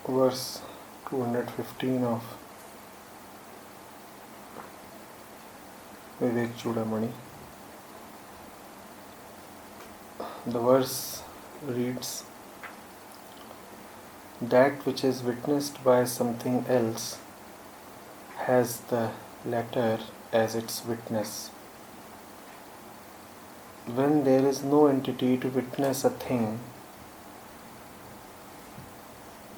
verse 215 of Vivekachudamani. The verse reads, "That which is witnessed by something else has the latter as its witness. When there is no entity to witness a thing,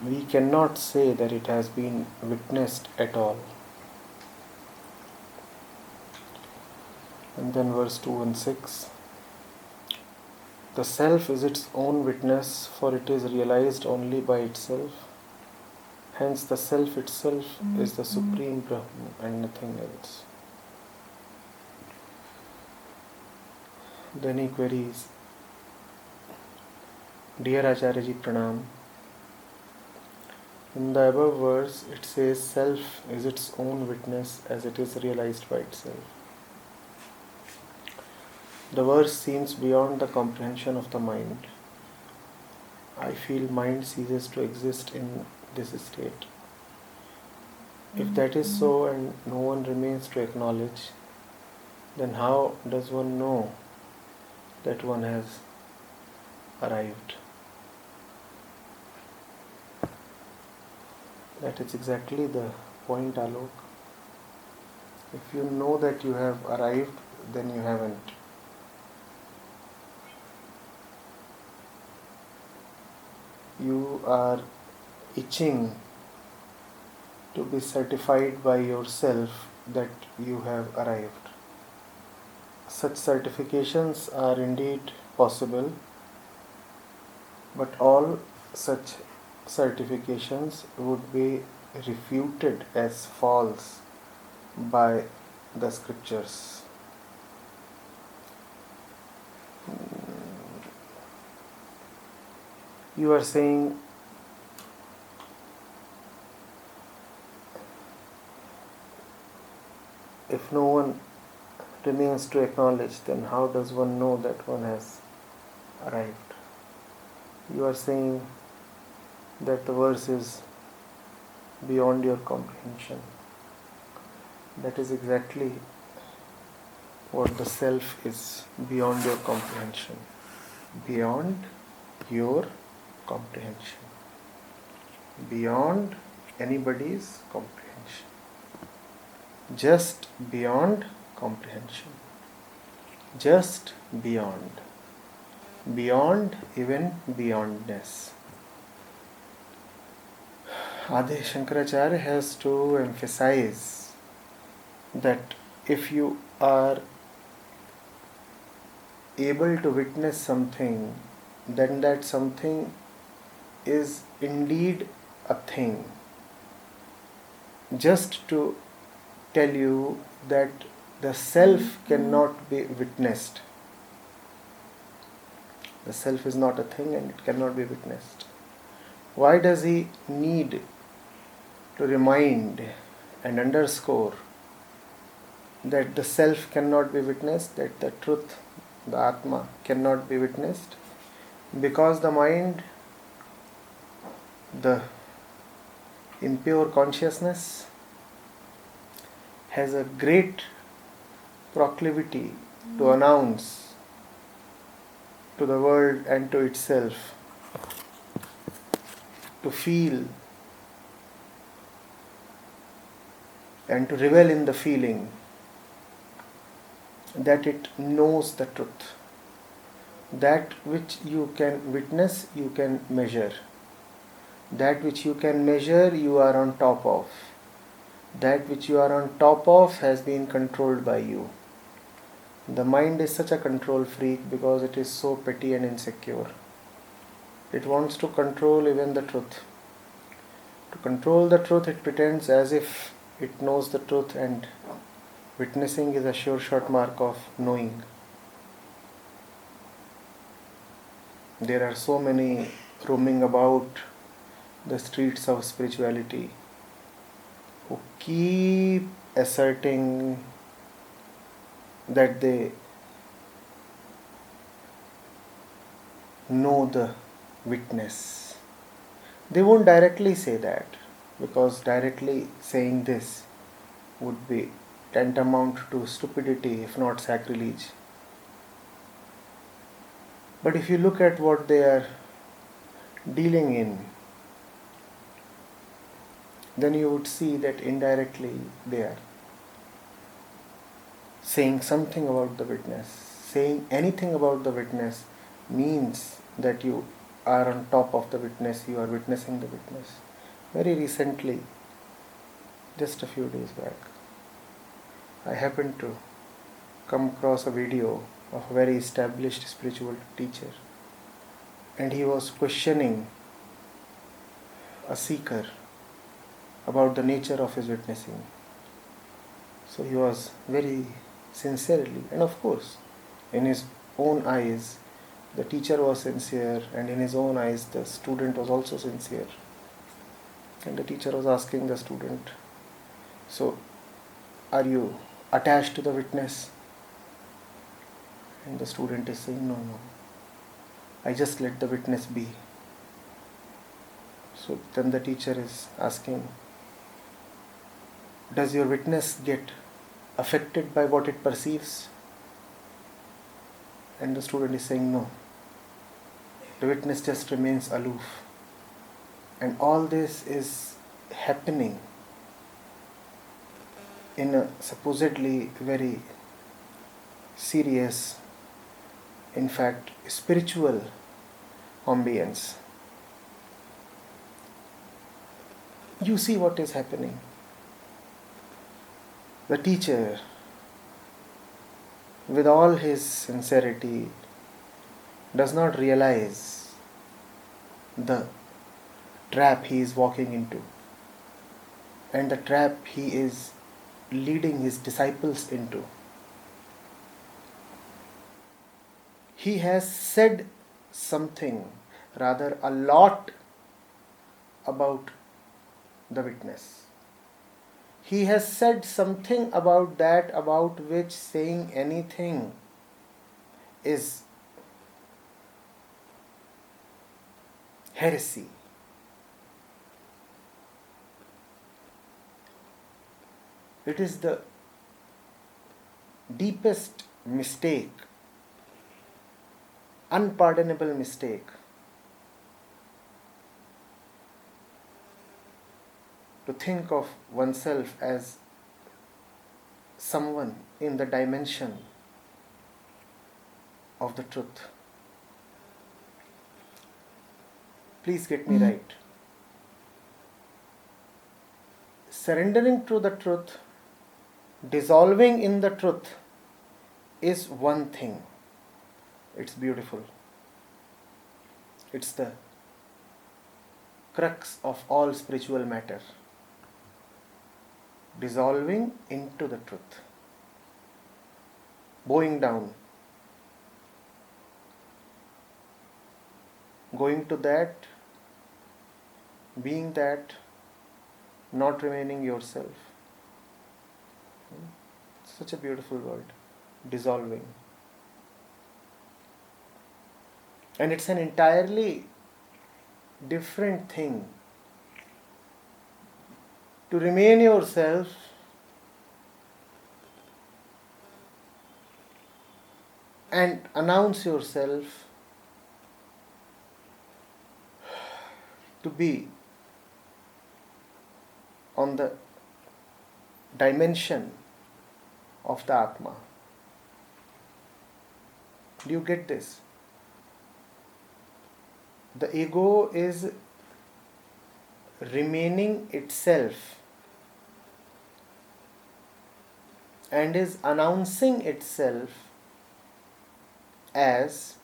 we cannot say that it has been witnessed at all." And then verse 216, "The self is its own witness, for it is realized only by itself. Hence the self itself is the supreme Brahman and nothing else." Then he queries, "Dear Acharya Ji, Pranam. In the above verse it says self is its own witness as it is realized by itself. The verse seems beyond the comprehension of the mind. I feel mind ceases to exist in this state. If that is so and no one remains to acknowledge, then how does one know that one has arrived?" That is exactly the point, Alok. If you know that you have arrived, then you haven't. You are itching to be certified by yourself that you have arrived. Such certifications are indeed possible, but all such certifications would be refuted as false by the scriptures. You are saying if no one remains to acknowledge, then how does one know that one has arrived? You are saying that the verse is beyond your comprehension. That is exactly what the self is, beyond your comprehension. Beyond your comprehension. Beyond anybody's comprehension. Just beyond comprehension. Just beyond. Beyond even beyondness. Adi Shankaracharya has to emphasize that if you are able to witness something, then that something is indeed a thing. Just to tell you that the self cannot be witnessed. The self is not a thing and it cannot be witnessed. Why does he need to remind and underscore that the self cannot be witnessed, that the truth, the Atma, cannot be witnessed? Because the mind, the impure consciousness, has a great proclivity to announce to the world and to itself, to feel and to revel in the feeling that it knows the truth. That which you can witness, you can measure. That which you can measure, you are on top of. That which you are on top of has been controlled by you. The mind is such a control freak because it is so petty and insecure. It wants to control even the truth. To control the truth, it pretends as if it knows the truth, and witnessing is a sure shot mark of knowing. There are so many roaming about the streets of spirituality who keep asserting that they know the witness. They won't directly say that, because directly saying this would be tantamount to stupidity, if not sacrilege. But if you look at what they are dealing in, then you would see that indirectly they are saying something about the witness. Saying anything about the witness means that you are on top of the witness, you are witnessing the witness. Very recently, just a few days back, I happened to come across a video of a very established spiritual teacher, and he was questioning a seeker about the nature of his witnessing. So he was very sincerely, and of course, in his own eyes, the teacher was sincere, and in his own eyes, the student was also sincere. And the teacher was asking the student, so, are you attached to the witness? And the student is saying, no, I just let the witness be. So then the teacher is asking, does your witness get affected by what it perceives? And the student is saying, no. The witness just remains aloof. And all this is happening in a supposedly very serious, in fact, spiritual ambience. You see what is happening. The teacher, with all his sincerity, does not realize the trap he is walking into, and the trap he is leading his disciples into. He has said something, rather a lot, about the witness. He has said something about that, about which saying anything is heresy. It is the deepest mistake, unpardonable mistake, to think of oneself as someone in the dimension of the truth. Please get me right. Surrendering to the truth, dissolving in the truth is one thing. It's beautiful. It's the crux of all spiritual matter. Dissolving into the truth. Bowing down. Going to that, being that, not remaining yourself. Such a beautiful word. Dissolving. And it's an entirely different thing to remain yourself and announce yourself to be on the dimension of the Atma. Do you get this? The ego is remaining itself and is announcing itself as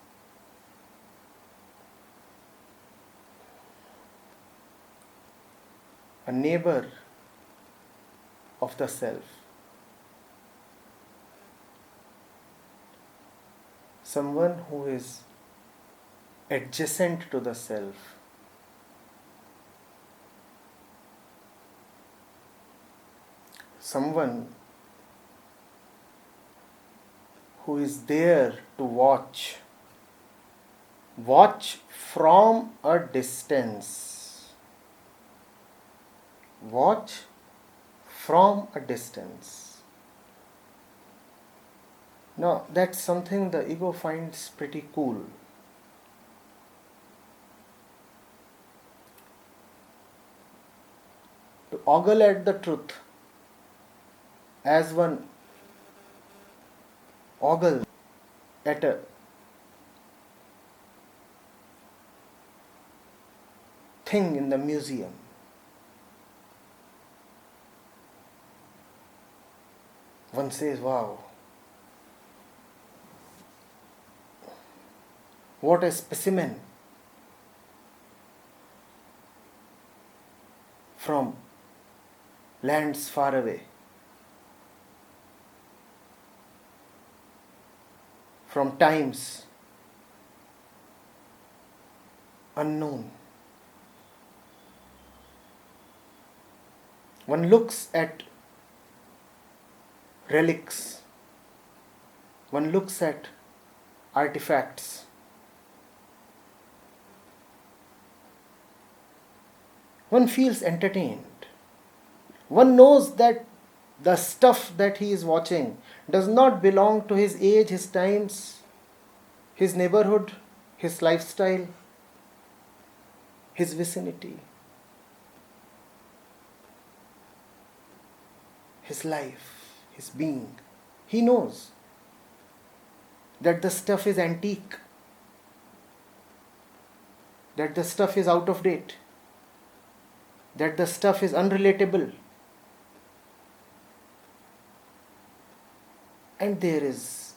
a neighbor of the self. Someone who is adjacent to the self. Someone who is there to watch from a distance. watch from a distance. Now, that's something the ego finds pretty cool. To ogle at the truth as one ogles at a thing in the museum. One says, wow, what a specimen from lands far away, from times unknown. One looks at relics, one looks at artifacts, one feels entertained. One knows that the stuff that he is watching does not belong to his age, his times, his neighborhood, his lifestyle, his vicinity, his life, his being. He knows that the stuff is antique, that the stuff is out of date, that the stuff is unrelatable. And there is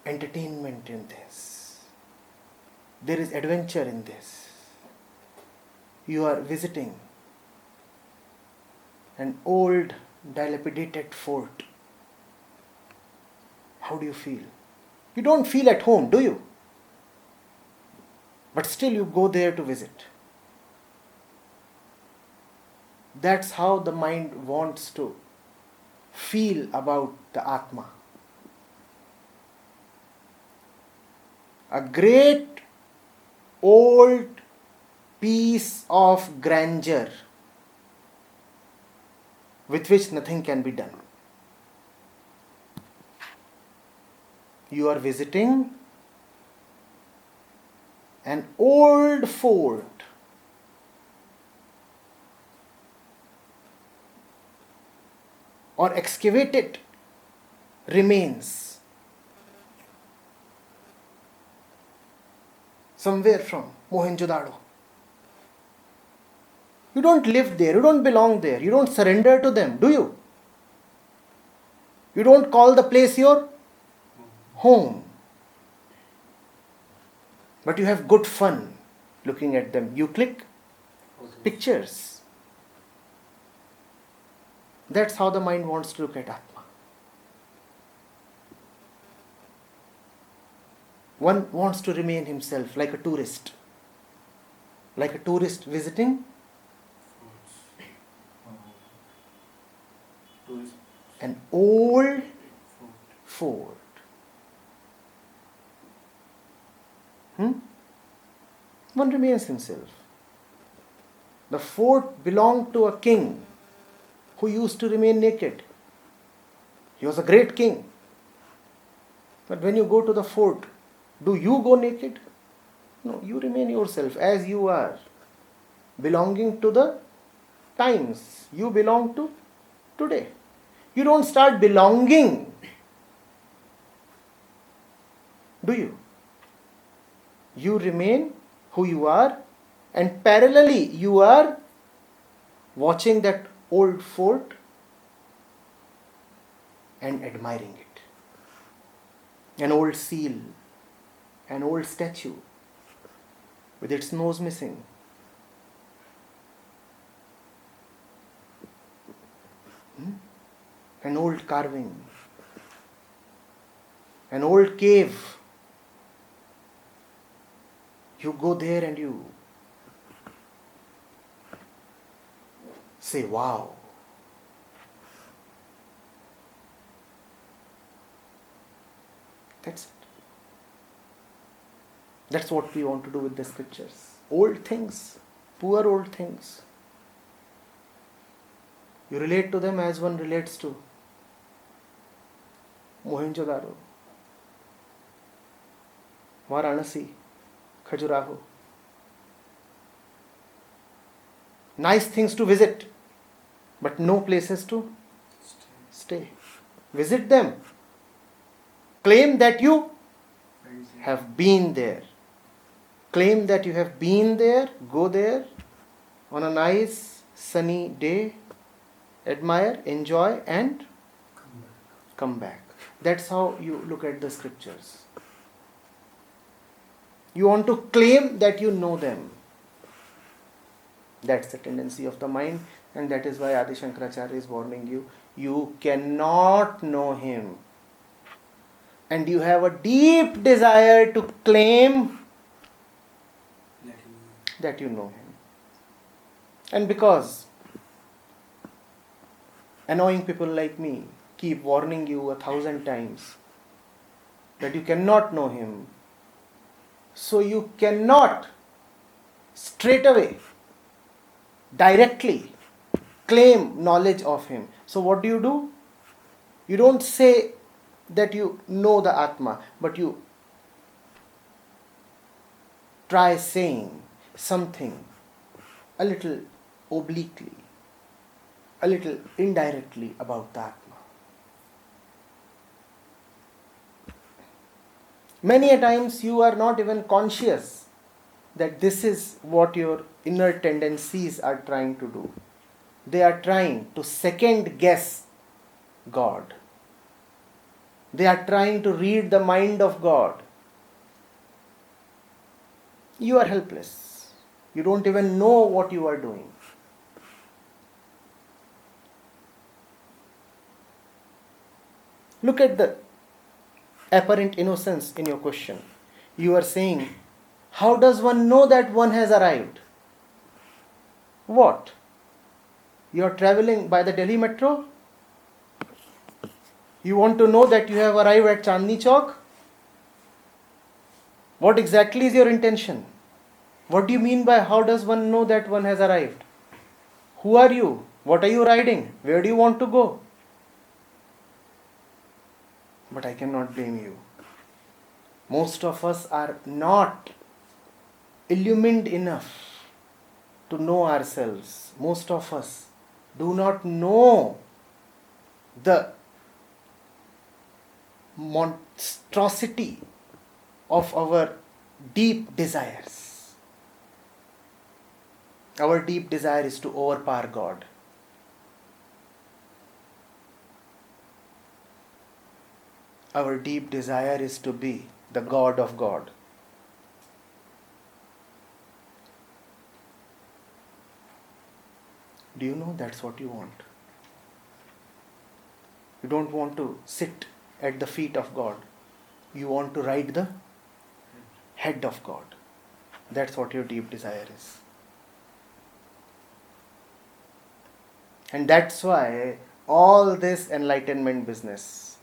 entertainment in this. There is adventure in this. You are visiting an old, dilapidated fort. How do you feel? You don't feel at home, do you? But still you go there to visit. That's how the mind wants to feel about the Atma. A great old piece of grandeur with which nothing can be done. You are visiting an old fort, or excavated remains somewhere from Mohenjo-daro. You don't live there, you don't belong there, you don't surrender to them, do you? You don't call the place your home. But you have good fun looking at them. You click pictures. That's how the mind wants to look at Atma. One wants to remain himself like a tourist. Like a tourist visiting an old fort. One remains himself. The fort belonged to a king who used to remain naked. He was a great king. But when you go to the fort, do you go naked? No, you remain yourself as you are, belonging to the times. You belong to today. You don't start belonging, do you? You remain who you are, and parallelly you are watching that old fort and admiring it. An old seal, an old statue with its nose missing. An old carving, an old cave. You go there and you say, wow. That's it. That's what we want to do with the scriptures. Old things, poor old things. You relate to them as one relates to Mohenjo-daro, Varanasi, Khajuraho. Nice things to visit, but no places to stay. Visit them. Claim that you have been there. Claim that you have been there. Go there on a nice sunny day. Admire, enjoy, and come back. That's how you look at the scriptures. You want to claim that you know them. That's the tendency of the mind, and that is why Adi Shankaracharya is warning you. You cannot know him. And you have a deep desire to claim that you know him. And because annoying people like me keep warning you 1,000 times that you cannot know him, so you cannot straight away, directly claim knowledge of him. So what do? You don't say that you know the Atma, but you try saying something a little obliquely, a little indirectly about the Atma. Many a times you are not even conscious that this is what your inner tendencies are trying to do. They are trying to second guess God. They are trying to read the mind of God. You are helpless. You don't even know what you are doing. Look at the apparent innocence in your question. You are saying, how does one know that one has arrived? What? You are traveling by the Delhi metro? You want to know that you have arrived at Chandni Chowk? What exactly is your intention? What do you mean by how does one know that one has arrived? Who are you? What are you riding? Where do you want to go? But I cannot blame you. Most of us are not illumined enough to know ourselves. Most of us do not know the monstrosity of our deep desires. Our deep desire is to overpower God. Our deep desire is to be the God of God. Do you know that's what you want? You don't want to sit at the feet of God. You want to ride the head of God. That's what your deep desire is. And that's why all this enlightenment business,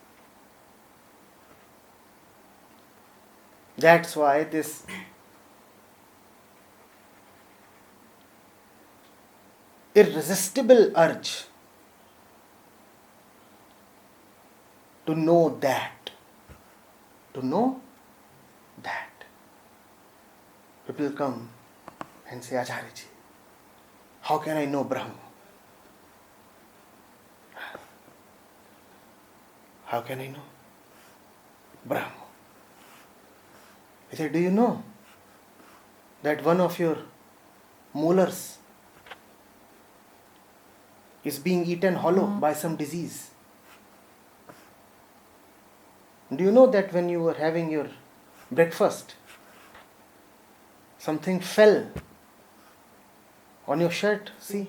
that's why this irresistible urge to know that, people come and say, Acharya ji, how can I know Brahma? How can I know Brahma? I said, do you know that one of your molars is being eaten hollow by some disease? Do you know that when you were having your breakfast, something fell on your shirt? See?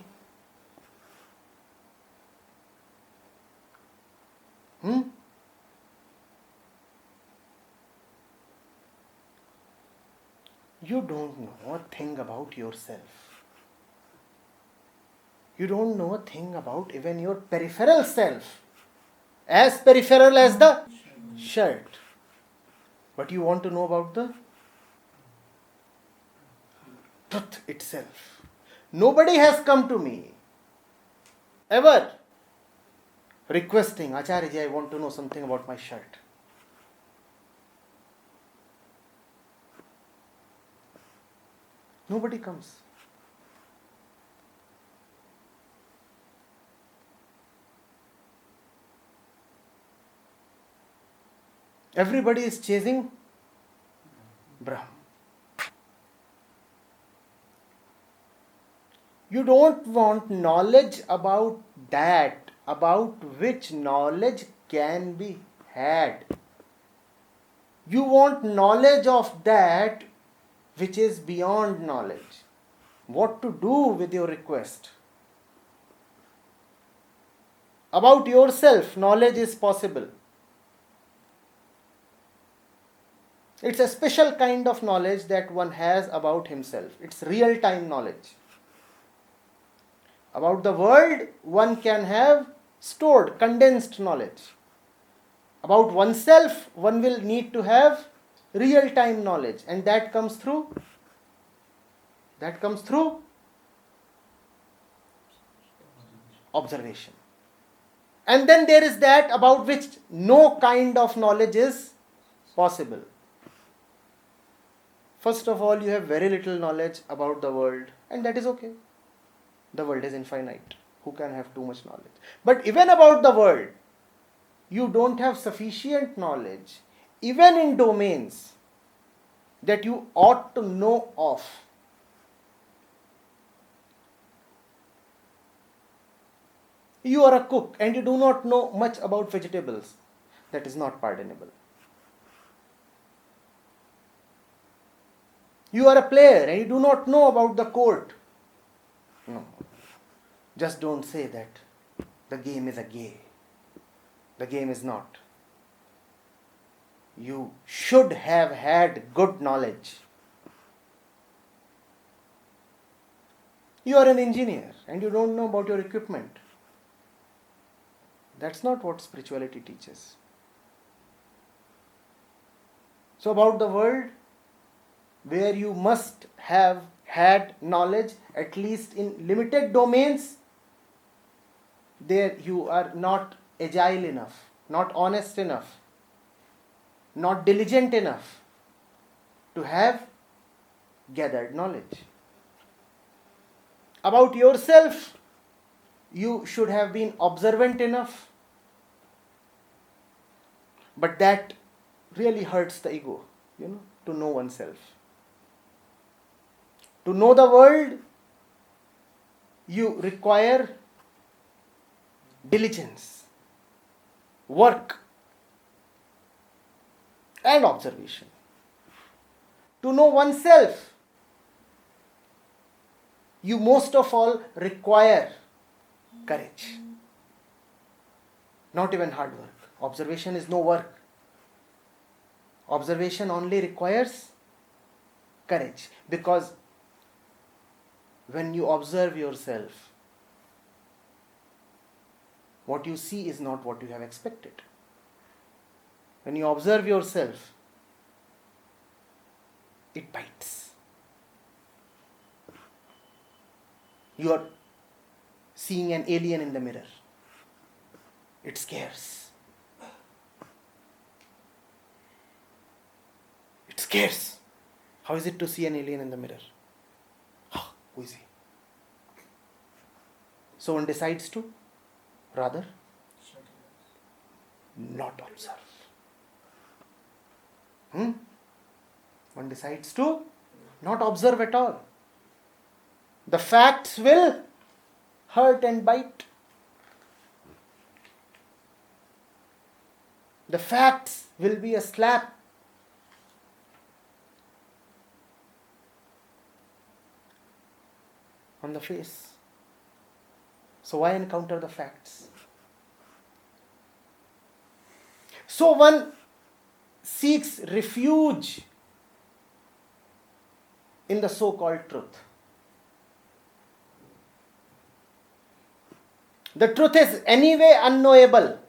You don't know a thing about yourself. You don't know a thing about even your peripheral self. As peripheral as the shirt. But you want to know about the truth itself. Nobody has come to me ever requesting, Acharya, I want to know something about my shirt. Nobody comes. Everybody is chasing Brahman. You don't want knowledge about that, about which knowledge can be had. You want knowledge of that which is beyond knowledge. What to do with your request? About yourself, knowledge is possible. It's a special kind of knowledge that one has about himself. It's real-time knowledge. About the world, one can have stored, condensed knowledge. About oneself, one will need to have real-time knowledge, and that comes through observation. And then there is that about which no kind of knowledge is possible. First of all, you have very little knowledge about the world, and that is okay. The world is infinite. Who can have too much knowledge? But even about the world, you don't have sufficient knowledge, even in domains that you ought to know of. You are a cook and you do not know much about vegetables. That is not pardonable. You are a player and you do not know about the court. No. Just don't say that the game is a game. The game is not. You should have had good knowledge. You are an engineer and you don't know about your equipment. That's not what spirituality teaches. So about the world, where you must have had knowledge, at least in limited domains, there you are not agile enough, not honest enough, not diligent enough to have gathered knowledge. About yourself, you should have been observant enough, but that really hurts the ego, to know oneself. To know the world, you require diligence, work, and observation. To know oneself, you most of all require courage. Not even hard work. Observation is no work. Observation only requires courage, because when you observe yourself, what you see is not what you have expected. When you observe yourself, it bites. You are seeing an alien in the mirror. It scares. It scares. How is it to see an alien in the mirror? Who is he? So one decides to rather not observe. One decides to not observe at all. The facts will hurt and bite. The facts will be a slap. On the face. So why encounter the facts? So one seeks refuge in the so-called truth. The truth is anyway unknowable,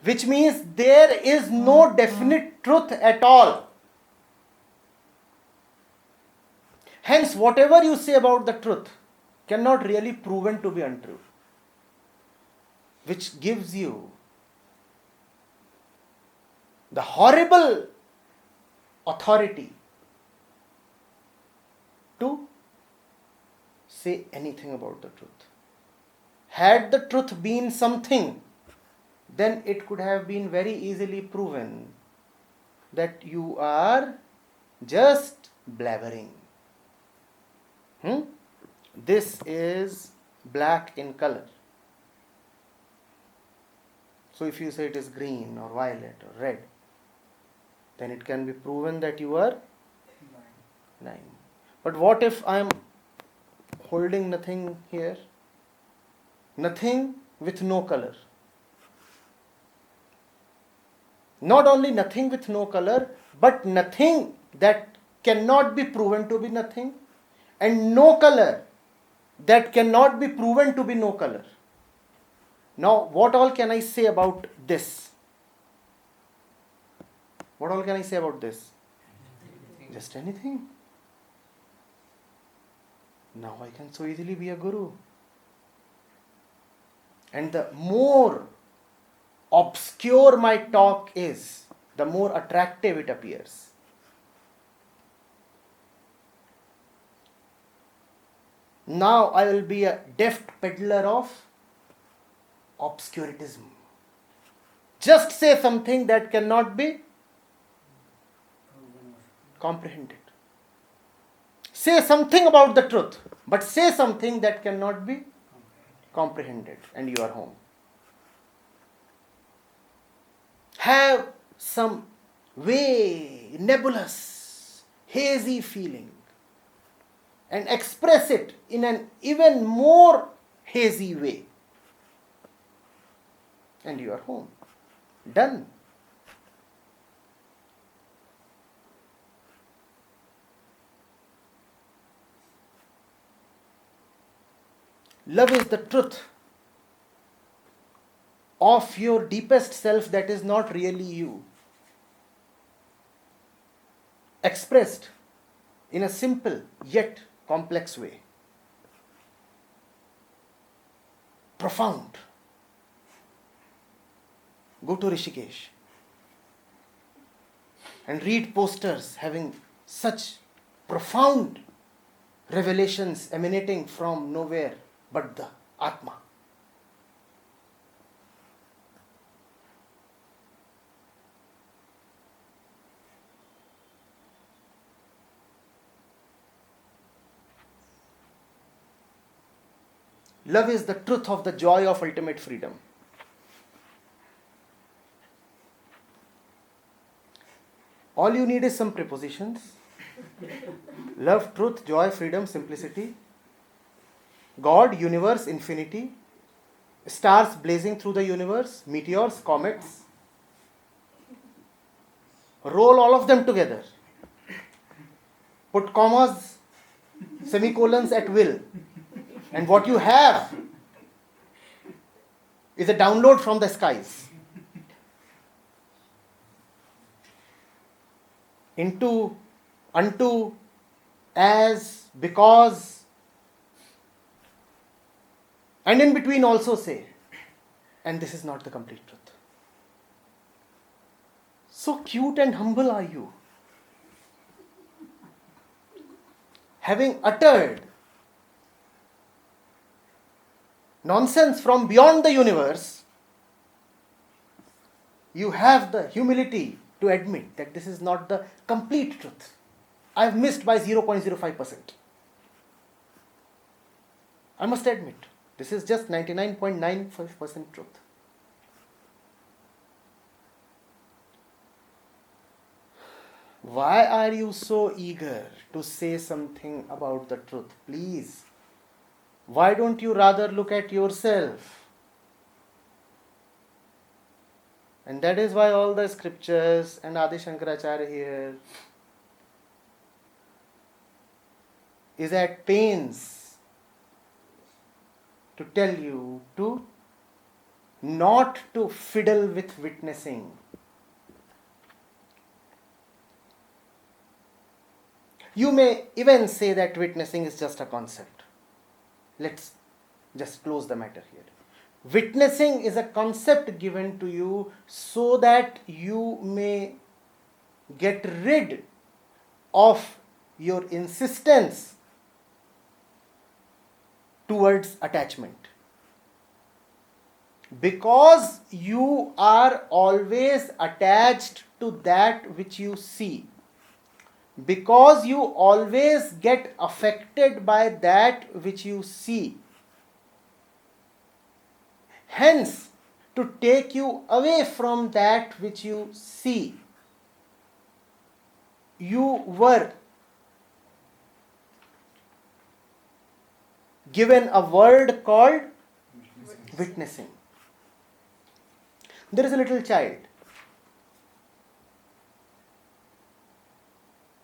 which means there is no definite truth at all. Hence, whatever you say about the truth cannot really be proven to be untrue. which gives you the horrible authority to say anything about the truth. Had the truth been something, then it could have been very easily proven that you are just blabbering. This is black in color. So if you say it is green or violet or red, then it can be proven that you are lying. But what if I am holding nothing here? Nothing with no color. Not only nothing with no color, but nothing that cannot be proven to be nothing, and no color that cannot be proven to be no color. Now, what all can I say about this? What all can I say about this? Just anything. Now I can so easily be a guru. And the more obscure my talk is, the more attractive it appears. Now I will be a deft peddler of obscurantism. Just say something that cannot be comprehended. Say something about the truth, but say something that cannot be comprehended, and you are home. Have some way, nebulous, hazy feeling, and express it in an even more hazy way, and you are home. Done. Love is the truth of your deepest self that is not really you, expressed in a simple yet complex way. Profound. Go to Rishikesh and read posters having such profound revelations emanating from nowhere but the Atma. Love is the truth of the joy of ultimate freedom. All you need is some prepositions. Love, truth, joy, freedom, simplicity. God, universe, infinity. Stars blazing through the universe, meteors, comets. Roll all of them together. Put commas, semicolons at will. And what you have is a download from the skies into, unto, as, because, and in between also say, and this is not the complete truth. So cute and humble are you. Having uttered nonsense from beyond the universe, you have the humility to admit that this is not the complete truth. I have missed by 0.05%. I must admit, this is just 99.95% truth. Why are you so eager to say something about the truth? Please. Why don't you rather look at yourself? And that is why all the scriptures and Adi Shankaracharya here is at pains to tell you to not to fiddle with witnessing. You may even say that witnessing is just a concept. Let's just close the matter here. Witnessing is a concept given to you so that you may get rid of your insistence towards attachment. Because you are always attached to that which you see. Because you always get affected by that which you see. Hence, to take you away from that which you see, you were given a word called witnessing. There is a little child.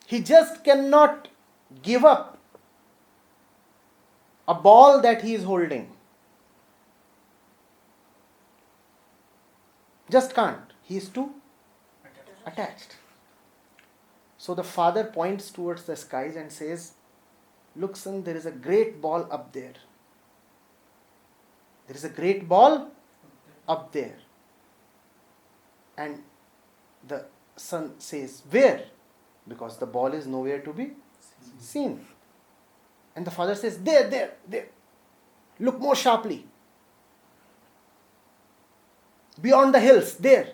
He just cannot give up a ball that he is holding. Just can't. He is too attached. So the father points towards the skies and says, "Look, son, there is a great ball up there. There is a great ball up there." And the son says, "Where?" Because the ball is nowhere to be seen. And the father says, There. Look more sharply. Beyond the hills, there.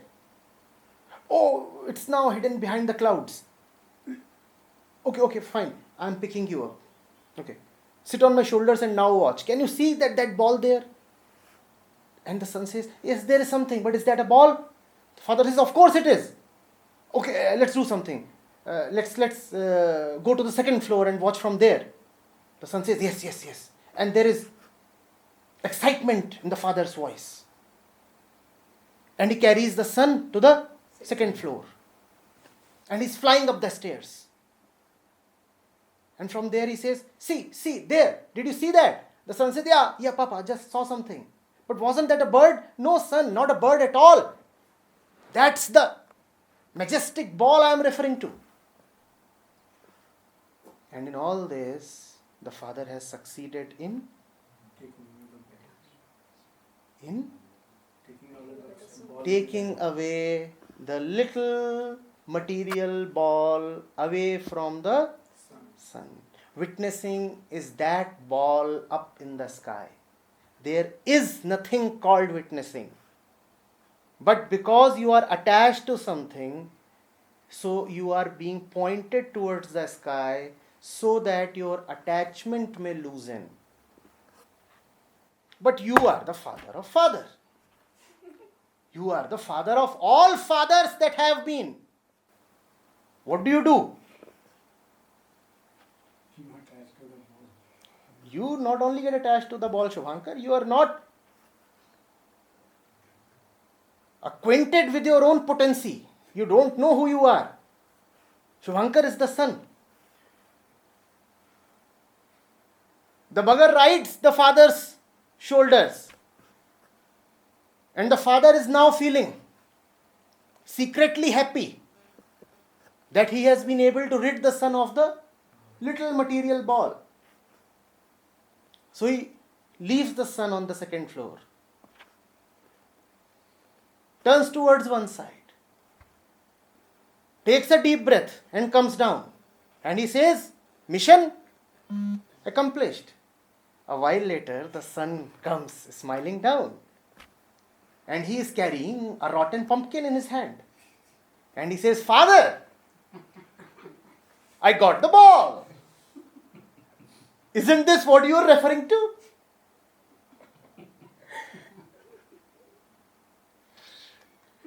Oh, it's now hidden behind the clouds. Okay, fine. I'm picking you up. Okay. Sit on my shoulders and now watch. Can you see that ball there? And the son says, "Yes, there is something, but is that a ball?" The father says, "Of course it is." "Okay, let's do something. Let's go to the second floor and watch from there." The son says, Yes. And there is excitement in the father's voice. And he carries the son to the second floor. And he's flying up the stairs. And from there he says, See, there. Did you see that?" The son said, Yeah, Papa, just saw something. "But wasn't that a bird?" "No, son, not a bird at all. That's the majestic ball I am referring to." And in all this, the father has succeeded in taking away the little material ball away from the sun. Witnessing is that ball up in the sky. There is nothing called witnessing. But because you are attached to something, so you are being pointed towards the sky so that your attachment may loosen. But you are the father of father. You are the father of all fathers that have been. What do? You not only get attached to the ball, Shubhankar, you are not acquainted with your own potency. You don't know who you are. Shubhankar is the son. The bugger rides the father's shoulders. And the father is now feeling secretly happy that he has been able to rid the son of the little material ball. So he leaves the son on the second floor, turns towards one side, takes a deep breath and comes down. And he says, "Mission accomplished." A while later, the son comes smiling down. And he is carrying a rotten pumpkin in his hand. And he says, "Father, I got the ball. Isn't this what you are referring to?"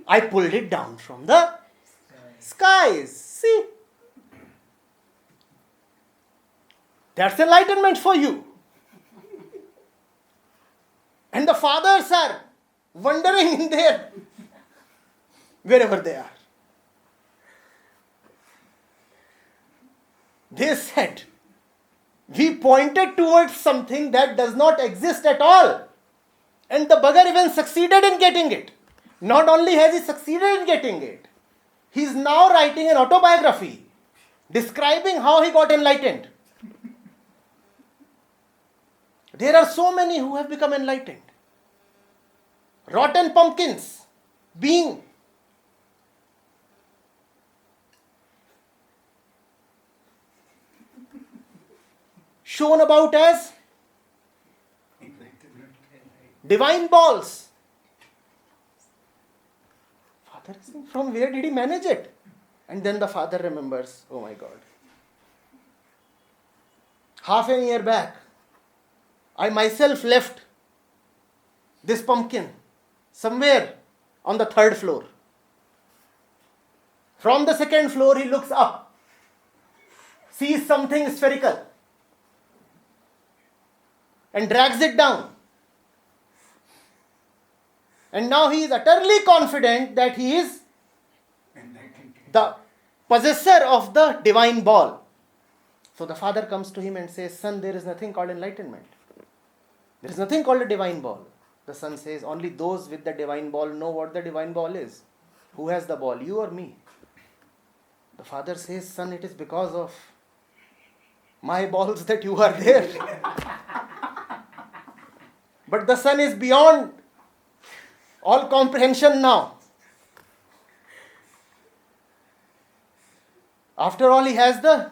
"I pulled it down from the skies. See? That's enlightenment for you." And the fathers are wandering in there, wherever they are. They said, "We pointed towards something that does not exist at all." And the bugger even succeeded in getting it. Not only has he succeeded in getting it, he is now writing an autobiography describing how he got enlightened. There are so many who have become enlightened. rotten pumpkins being shown about as divine balls. Father is saying, from where did he manage it? And then the father remembers, oh my God. Half an year back, I myself left this pumpkin somewhere on the 3rd floor. From the 2nd floor, he looks up, sees something spherical, and drags it down. And now he is utterly confident that he is the possessor of the divine ball. So the father comes to him and says, son, there is nothing called enlightenment. There is nothing called a divine ball. The son says, only those with the divine ball know what the divine ball is. Who has the ball, you or me? The father says, son, it is because of my balls that you are there. But the son is beyond all comprehension now. After all, he has the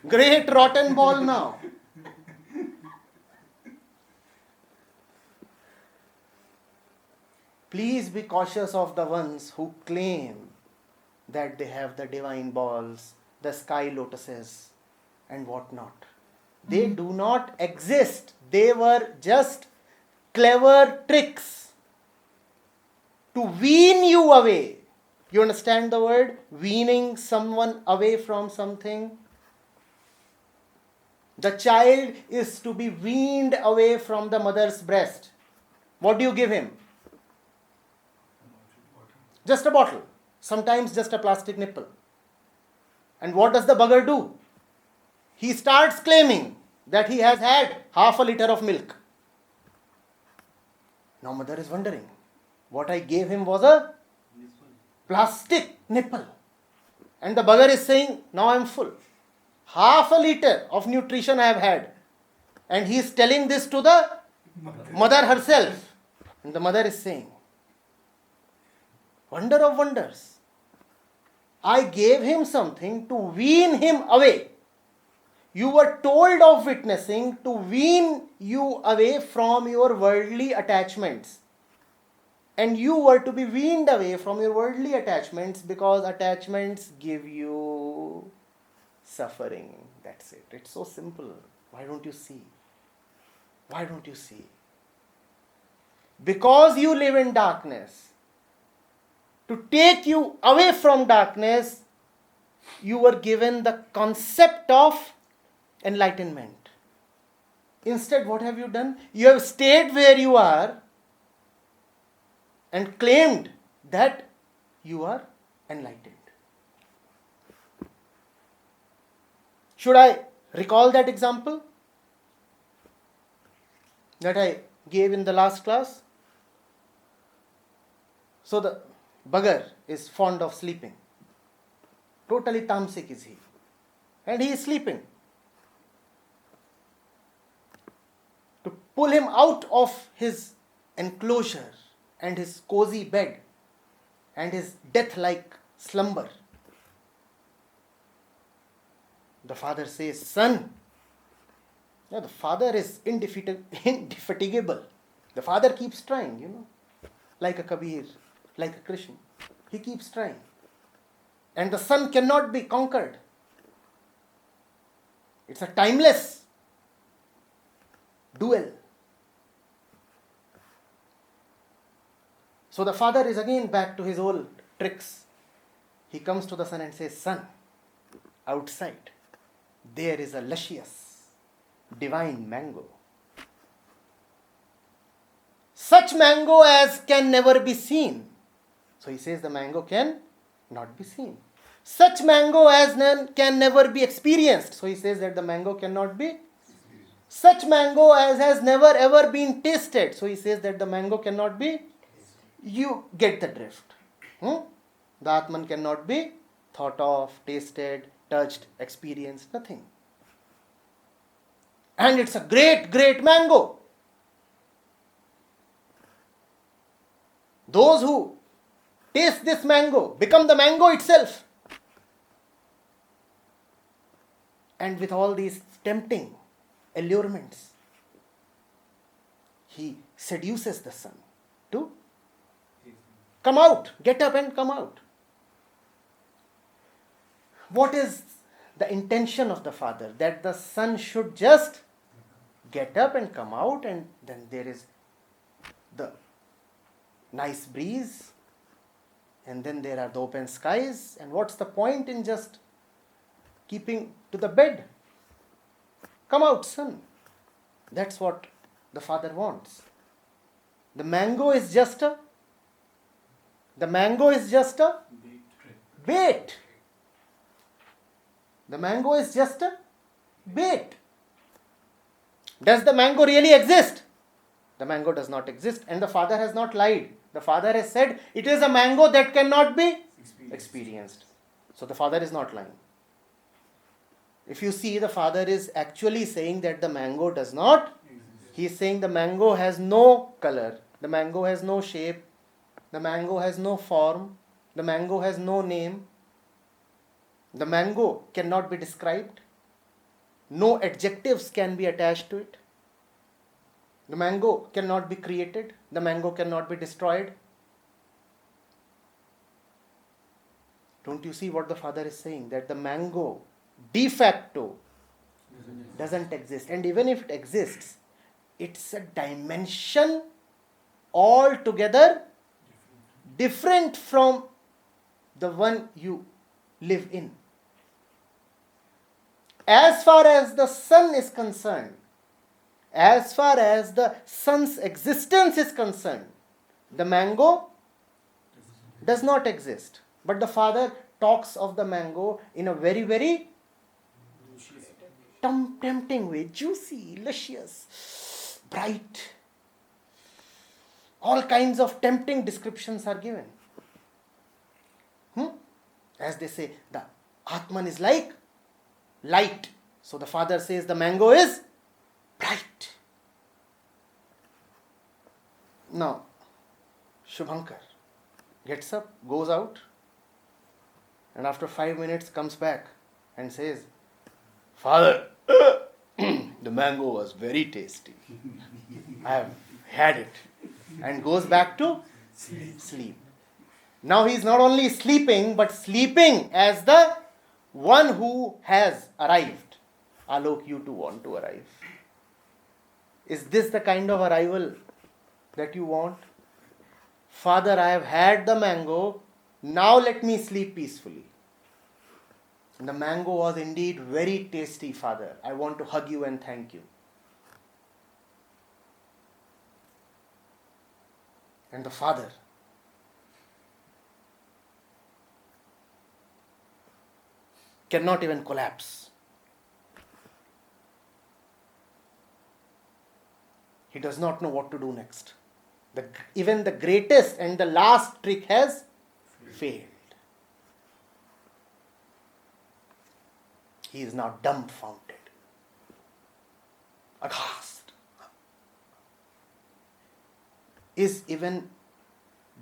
great rotten ball now. Please be cautious of the ones who claim that they have the divine balls, the sky lotuses, and whatnot. They do not exist. They were just clever tricks to wean you away. You understand the word? Weaning someone away from something. The child is to be weaned away from the mother's breast. What do you give him? Just a bottle. Sometimes just a plastic nipple. And what does the bugger do? He starts claiming that he has had half a liter of milk. Now mother is wondering, what I gave him was a plastic nipple. And the bugger is saying, now I am full. Half a liter of nutrition I have had. And he is telling this to the mother herself. And the mother is saying, wonder of wonders. I gave him something to wean him away. You were told of witnessing to wean you away from your worldly attachments. And you were to be weaned away from your worldly attachments because attachments give you suffering. That's it. It's so simple. Why don't you see? Why don't you see? Because you live in darkness. To take you away from darkness, you were given the concept of enlightenment. Instead, what have you done? You have stayed where you are and claimed that you are enlightened. Should I recall that example that I gave in the last class? So the bugger is fond of sleeping. Totally tamasic is he. And he is sleeping. To pull him out of his enclosure and his cozy bed and his death-like slumber, the father says, son. Yeah, the father is indefatigable. The father keeps trying, like a Kabir, like a Krishna. He keeps trying. And the son cannot be conquered. It's a timeless duel. So the father is again back to his old tricks. He comes to the son and says, son, outside there is a luscious, divine mango. Such mango as can never be seen. So he says the mango can not be seen. Such mango as can never be experienced. So he says that the mango cannot be. Such mango as has never ever been tasted. So he says that the mango cannot be. You get the drift. The Atman cannot be thought of, tasted, touched, experienced, nothing. And it's a great, great mango. Those who taste this mango become the mango itself. And with all these tempting allurements, he seduces the son to come out, get up and come out. What is the intention of the father? That the son should just get up and come out, and then there is the nice breeze, and then there are the open skies. And what's the point in just keeping to the bed? Come out, son. That's what the father wants. The mango is just a bait. The mango is just a bait. Does the mango really exist? The mango does not exist, and the father has not lied. The father has said it is a mango that cannot be experienced. So the father is not lying. If you see, the father is actually saying that the mango does not. He is saying the mango has no color, the mango has no shape, the mango has no form, the mango has no name. The mango cannot be described. No adjectives can be attached to it. The mango cannot be created. The mango cannot be destroyed. Don't you see what the father is saying? That the mango de facto doesn't exist. And even if it exists, it's a dimension altogether different from the one you live in. As far as the son is concerned, as far as the son's existence is concerned, the mango does not exist. But the father talks of the mango in a very, very tempting way. Juicy, luscious, bright. All kinds of tempting descriptions are given. As they say, the Atman is like light. So the father says the mango is bright. Now, Shubhankar gets up, goes out, and after 5 minutes comes back and says, Father, the mango was very tasty. I have had it. And goes back to sleep. Now he is not only sleeping, but sleeping as the one who has arrived. Alok, you too want to arrive. Is this the kind of arrival that you want? Father, I have had the mango. Now let me sleep peacefully. And the mango was indeed very tasty, Father. I want to hug you and thank you. And the father cannot even collapse. He does not know what to do next. Even the greatest and the last trick has failed. He is now dumbfounded, aghast. Is even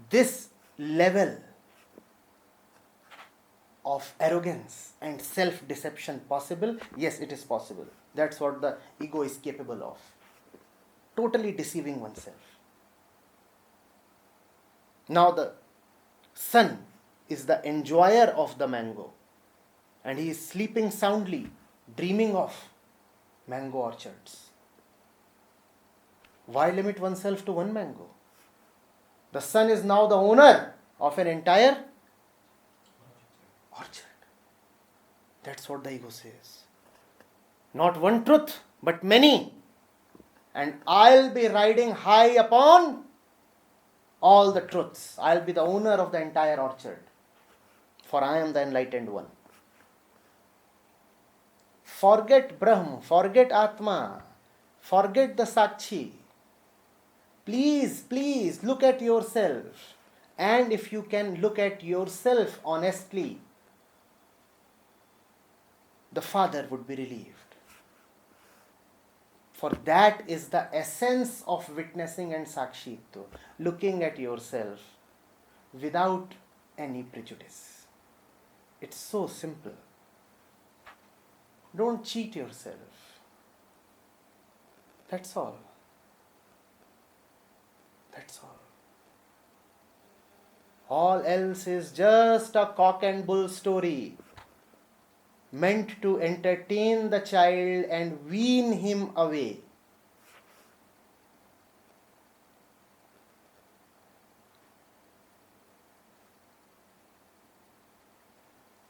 this level of arrogance and self-deception possible? Yes, it is possible. That's what the ego is capable of. Totally deceiving oneself. Now the son is the enjoyer of the mango, and he is sleeping soundly, dreaming of mango orchards. Why limit oneself to one mango? The son is now the owner of an entire orchard. That's what the ego says. Not one truth, but many. And I'll be riding high upon all the truths. I'll be the owner of the entire orchard. For I am the enlightened one. Forget Brahm, forget Atma, forget the Sakshi. Please look at yourself. And if you can look at yourself honestly, the father would be relieved. For that is the essence of witnessing and sakshitva. Looking at yourself without any prejudice. It's so simple. Don't cheat yourself. That's all. That's all. All else is just a cock and bull story meant to entertain the child and wean him away.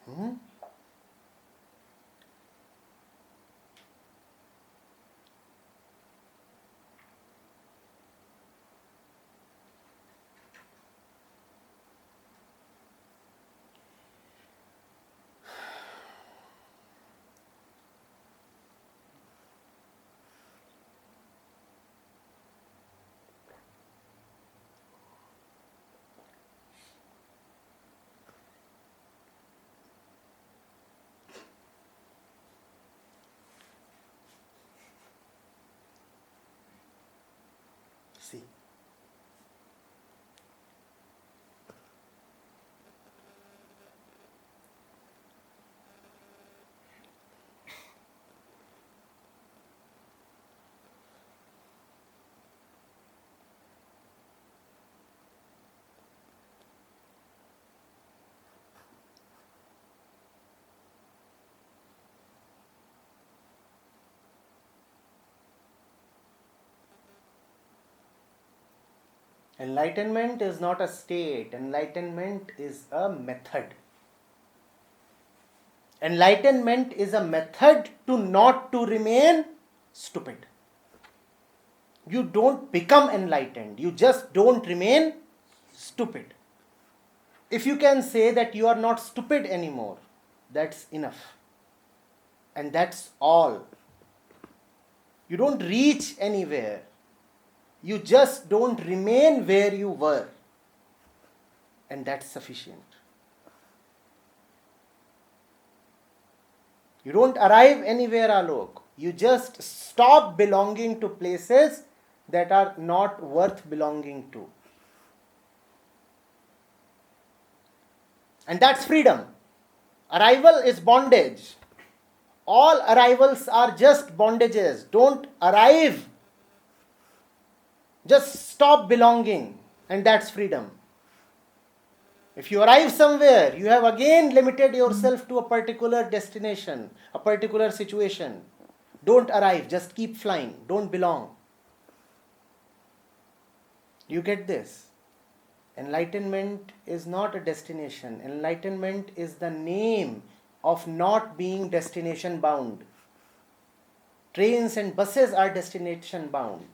Hmm? See. Enlightenment is not a state. Enlightenment is a method. Enlightenment is a method to not to remain stupid. You don't become enlightened. You just don't remain stupid. If you can say that you are not stupid anymore, that's enough. And that's all. You don't reach anywhere. You just don't remain where you were. And that's sufficient. You don't arrive anywhere, Alok. You just stop belonging to places that are not worth belonging to. And that's freedom. Arrival is bondage. All arrivals are just bondages. Don't arrive. Just stop belonging, and that's freedom. If you arrive somewhere, you have again limited yourself to a particular destination, a particular situation. Don't arrive, just keep flying. Don't belong. You get this? Enlightenment is not a destination. Enlightenment is the name of not being destination bound. Trains and buses are destination bound.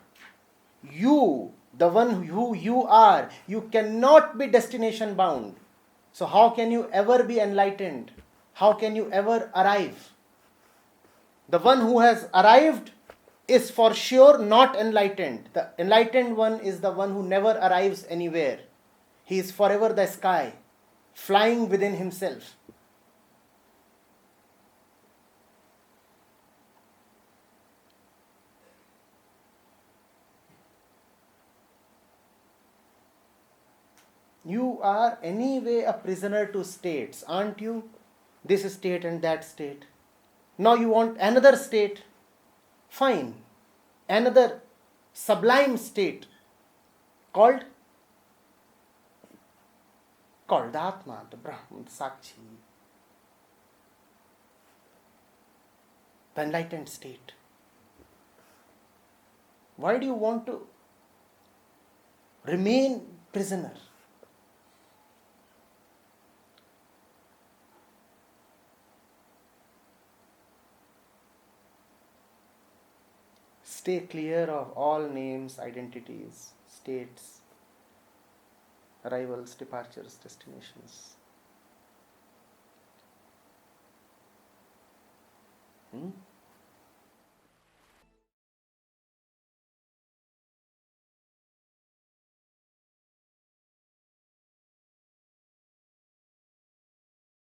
You, the one who you are, you cannot be destination bound. So how can you ever be enlightened? How can you ever arrive? The one who has arrived is for sure not enlightened. The enlightened one is the one who never arrives anywhere. He is forever the sky, flying within himself. You are anyway a prisoner to states, aren't you? This state and that state. Now you want another state. Fine. Another sublime state called the Atma, the Brahman, Sakshi. The enlightened state. Why do you want to remain prisoner? Stay clear of all names, identities, states, arrivals, departures, destinations.